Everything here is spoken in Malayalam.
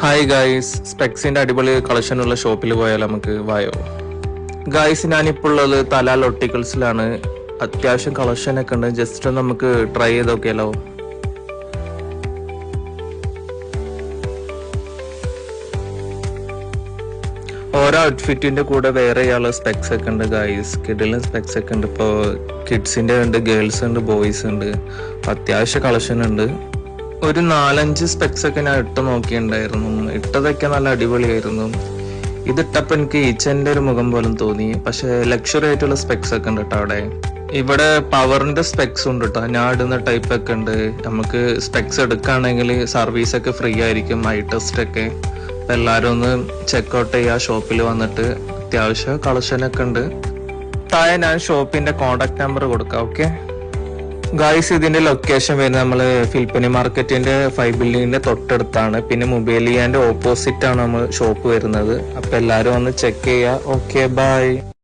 ഹായ് ഗായ്സ്, സ്പെക്സിന്റെ അടിപൊളി കളക്ഷൻ ഉള്ള ഷോപ്പിൽ പോയാൽ നമുക്ക് വായോ. ഗായ്സ്, ഞാനിപ്പോൾ ഉള്ളത് തലാൽ ഒപ്റ്റിക്കൽസിലാണ്. അത്യാവശ്യം കളക്ഷൻ ഒക്കെ ഉണ്ട്. ജസ്റ്റ് നമുക്ക് ട്രൈ ചെയ്ത് നോക്കിയാലോ. ഓരോ ഔട്ട്ഫിറ്റിന്റെ കൂടെ വേറെ ഇയാളെ സ്പെക്സ് ഒക്കെ ഉണ്ട് ഗായ്സ്. കിഡിലും സ്പെക്സ് ഒക്കെ ഉണ്ട്. ഇപ്പോൾ കിഡ്സിന്റെ ഉണ്ട്, ഗേൾസ് ഉണ്ട്, ബോയ്സ് ഉണ്ട്. അത്യാവശ്യം കളക്ഷൻ ഉണ്ട്. ഒരു 4-5 സ്പെക്സ് ഒക്കെ ഞാൻ ഇട്ട് നോക്കിയിട്ടുണ്ടായിരുന്നു. ഇട്ടതൊക്കെ നല്ല അടിപൊളിയായിരുന്നു. ഇതിട്ടപ്പോൾ എനിക്ക് ഈച്ചന്റെ ഒരു മുഖം പോലും തോന്നി. പക്ഷെ ലക്ഷറി ആയിട്ടുള്ള സ്പെക്സ് ഒക്കെ ഉണ്ട് കേട്ടോ അവിടെ. ഇവിടെ പവറിന്റെ സ്പെക്സ് ഉണ്ട് കേട്ടോ. ഞാൻ ഇടുന്ന ടൈപ്പ് ഒക്കെ ഉണ്ട്. നമുക്ക് സ്പെക്സ് എടുക്കുകയാണെങ്കിൽ സർവീസ് ഒക്കെ ഫ്രീ ആയിരിക്കും, ഐ ടെസ്റ്റ് ഒക്കെ. അപ്പം എല്ലാവരും ഒന്ന് ചെക്കൗട്ട് ചെയ്യുക ഷോപ്പിൽ വന്നിട്ട്. അത്യാവശ്യം കളക്ഷനൊക്കെ ഉണ്ട്. താഴെ ഞാൻ ഷോപ്പിന്റെ കോണ്ടാക്ട് നമ്പർ കൊടുക്കാം. ഓക്കെ ഗായ്സ്, ഇതിന്റെ ലൊക്കേഷൻ വരുന്നത് നമ്മള് ഫിൽപ്പനി മാർക്കറ്റിന്റെ 5 ബിൽഡിങ്ങിന്റെ തൊട്ടടുത്താണ്. പിന്നെ മൊബൈലിയാന്റെ ഓപ്പോസിറ്റ് ആണ് നമ്മൾ ഷോപ്പ് വരുന്നത്. അപ്പൊ എല്ലാരും ഒന്ന് ചെക്ക് ചെയ്യുക. Okay, by.